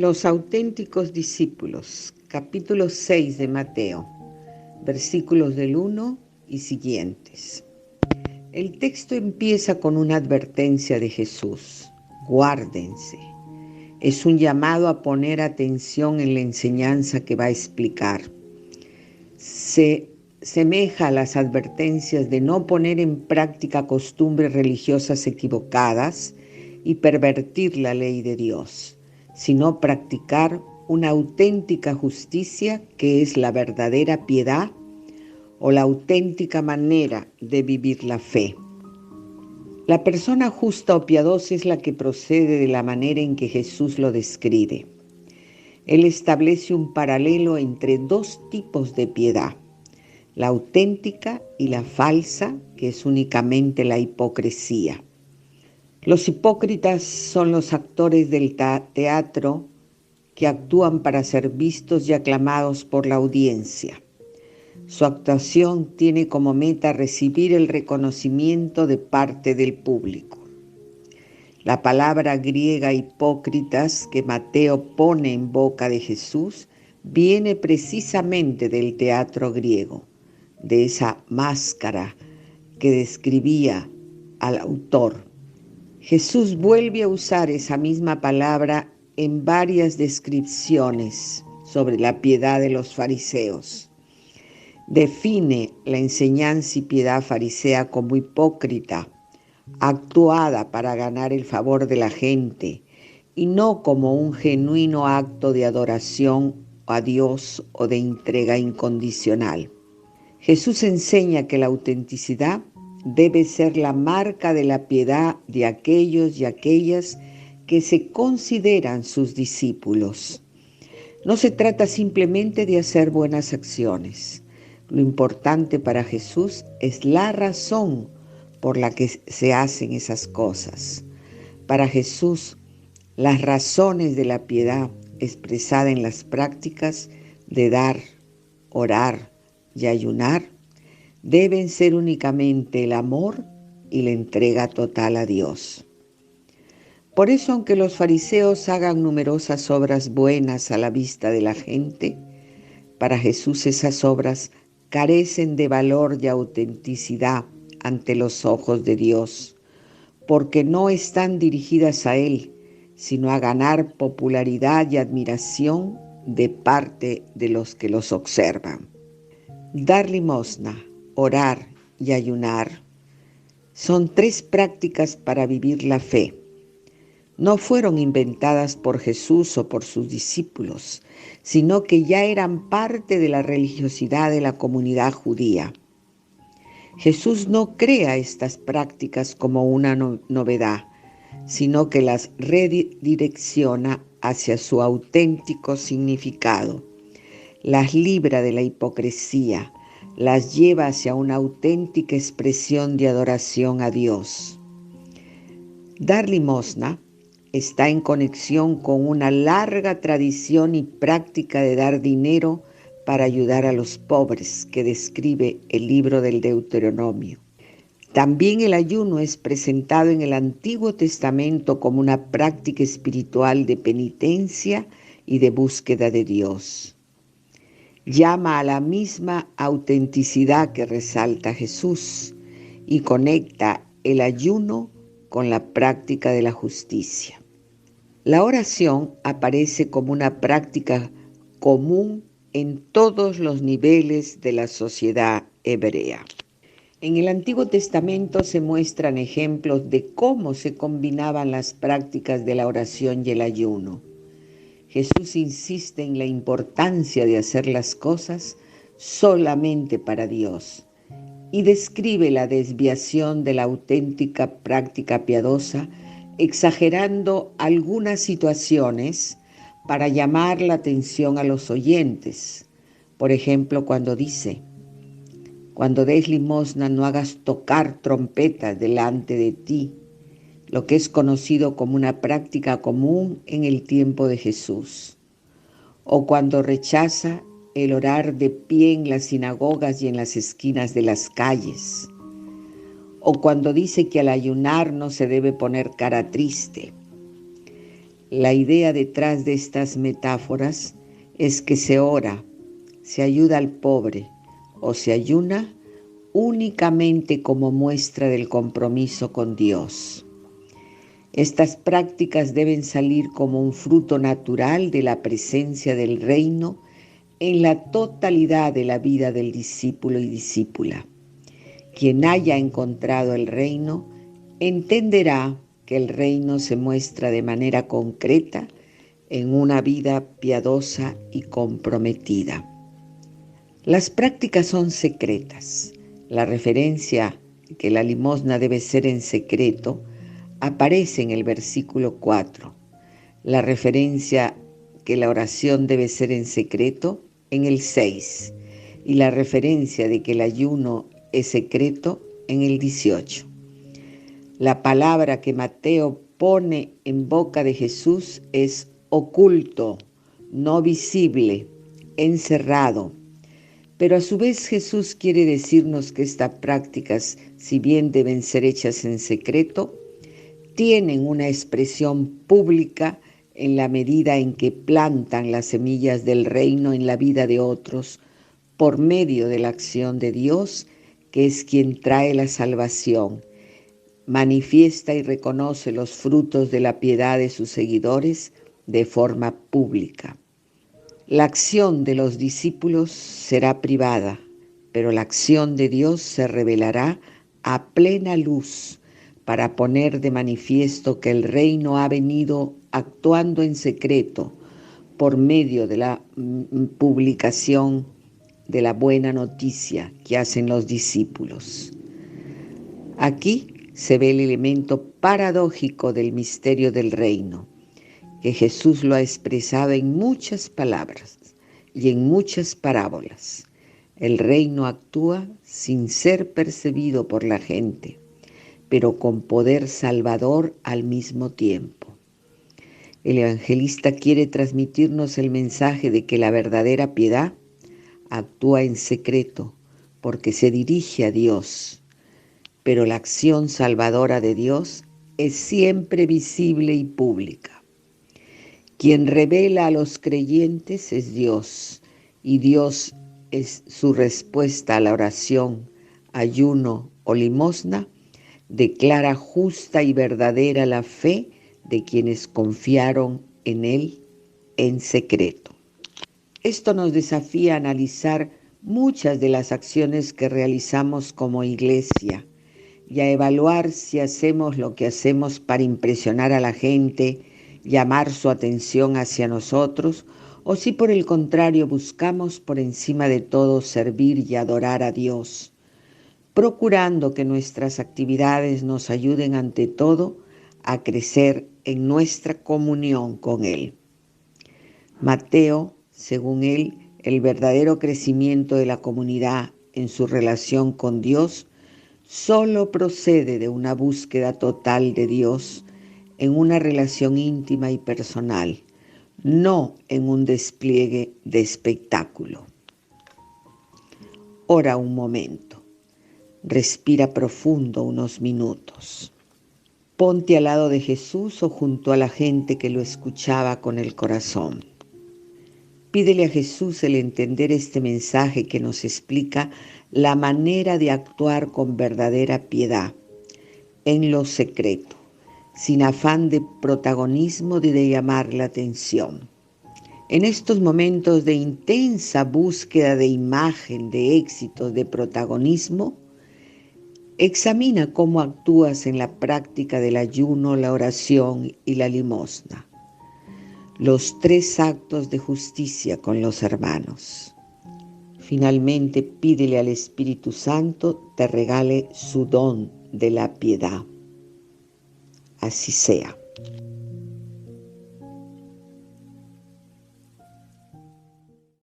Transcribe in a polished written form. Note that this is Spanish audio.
Los auténticos discípulos, capítulo 6 de Mateo, versículos del 1 y siguientes. El texto empieza con una advertencia de Jesús: guárdense. Es un llamado a poner atención en la enseñanza que va a explicar. Se semeja a las advertencias de no poner en práctica costumbres religiosas equivocadas y pervertir la ley de Dios, sino practicar una auténtica justicia que es la verdadera piedad o la auténtica manera de vivir la fe. La persona justa o piadosa es la que procede de la manera en que Jesús lo describe. Él establece un paralelo entre dos tipos de piedad: la auténtica y la falsa, que es únicamente la hipocresía. Los hipócritas son los actores del teatro que actúan para ser vistos y aclamados por la audiencia. Su actuación tiene como meta recibir el reconocimiento de parte del público. La palabra griega hipócritas que Mateo pone en boca de Jesús viene precisamente del teatro griego, de esa máscara que describía al autor. Jesús vuelve a usar esa misma palabra en varias descripciones sobre la piedad de los fariseos. Define la enseñanza y piedad farisea como hipócrita, actuada para ganar el favor de la gente y no como un genuino acto de adoración a Dios o de entrega incondicional. Jesús enseña que la autenticidad debe ser la marca de la piedad de aquellos y aquellas que se consideran sus discípulos. No se trata simplemente de hacer buenas acciones. Lo importante para Jesús es la razón por la que se hacen esas cosas. Para Jesús, las razones de la piedad expresada en las prácticas de dar, orar y ayunar deben ser únicamente el amor y la entrega total a Dios. Por eso, aunque los fariseos hagan numerosas obras buenas a la vista de la gente, para Jesús esas obras carecen de valor y autenticidad ante los ojos de Dios, porque no están dirigidas a Él, sino a ganar popularidad y admiración de parte de los que los observan. Dar limosna, orar y ayunar son tres prácticas para vivir la fe. No fueron inventadas por Jesús o por sus discípulos, sino que ya eran parte de la religiosidad de la comunidad judía. Jesús no crea estas prácticas como una novedad, sino que las redirecciona hacia su auténtico significado. Las libra de la hipocresía, las lleva hacia una auténtica expresión de adoración a Dios. Dar limosna está en conexión con una larga tradición y práctica de dar dinero para ayudar a los pobres que describe el libro del Deuteronomio. También el ayuno es presentado en el Antiguo Testamento como una práctica espiritual de penitencia y de búsqueda de Dios. Llama a la misma autenticidad que resalta Jesús y conecta el ayuno con la práctica de la justicia. La oración aparece como una práctica común en todos los niveles de la sociedad hebrea. En el Antiguo Testamento se muestran ejemplos de cómo se combinaban las prácticas de la oración y el ayuno. Jesús insiste en la importancia de hacer las cosas solamente para Dios y describe la desviación de la auténtica práctica piadosa, exagerando algunas situaciones para llamar la atención a los oyentes. Por ejemplo, cuando dice: cuando des limosna no hagas tocar trompetas delante de ti, lo que es conocido como una práctica común en el tiempo de Jesús. O cuando rechaza el orar de pie en las sinagogas y en las esquinas de las calles. O cuando dice que al ayunar no se debe poner cara triste. La idea detrás de estas metáforas es que se ora, se ayuda al pobre o se ayuna únicamente como muestra del compromiso con Dios. Estas prácticas deben salir como un fruto natural de la presencia del reino en la totalidad de la vida del discípulo y discípula. Quien haya encontrado el reino entenderá que el reino se muestra de manera concreta en una vida piadosa y comprometida. Las prácticas son secretas. La referencia que la limosna debe ser en secreto aparece en el versículo 4. La referencia que la oración debe ser en secreto en el 6. Y la referencia de que el ayuno es secreto en el 18. La palabra que Mateo pone en boca de Jesús es oculto, no visible, encerrado. Pero a su vez Jesús quiere decirnos que estas prácticas, si bien deben ser hechas en secreto, tienen una expresión pública en la medida en que plantan las semillas del reino en la vida de otros por medio de la acción de Dios, que es quien trae la salvación, manifiesta y reconoce los frutos de la piedad de sus seguidores de forma pública. La acción de los discípulos será privada, pero la acción de Dios se revelará a plena luz para poner de manifiesto que el reino ha venido actuando en secreto por medio de la publicación de la buena noticia que hacen los discípulos. Aquí se ve el elemento paradójico del misterio del reino, que Jesús lo ha expresado en muchas palabras y en muchas parábolas. El reino actúa sin ser percibido por la gente, pero con poder salvador al mismo tiempo. El evangelista quiere transmitirnos el mensaje de que la verdadera piedad actúa en secreto porque se dirige a Dios, pero la acción salvadora de Dios es siempre visible y pública. Quien revela a los creyentes es Dios, y Dios es su respuesta a la oración, ayuno o limosna, declara justa y verdadera la fe de quienes confiaron en Él en secreto. Esto nos desafía a analizar muchas de las acciones que realizamos como iglesia y a evaluar si hacemos lo que hacemos para impresionar a la gente, llamar su atención hacia nosotros, o si por el contrario buscamos por encima de todo servir y adorar a Dios, procurando que nuestras actividades nos ayuden ante todo a crecer en nuestra comunión con Él. Mateo, según él, el verdadero crecimiento de la comunidad en su relación con Dios solo procede de una búsqueda total de Dios en una relación íntima y personal, no en un despliegue de espectáculo. Ora un momento, respira profundo unos minutos. Ponte al lado de Jesús o junto a la gente que lo escuchaba con el corazón. Pídele a Jesús el entender este mensaje que nos explica la manera de actuar con verdadera piedad, en lo secreto, sin afán de protagonismo ni de llamar la atención. En estos momentos de intensa búsqueda de imagen, de éxito, de protagonismo, examina cómo actúas en la práctica del ayuno, la oración y la limosna. Los 3 actos de justicia con los hermanos. Finalmente, pídele al Espíritu Santo te regale su don de la piedad. Así sea.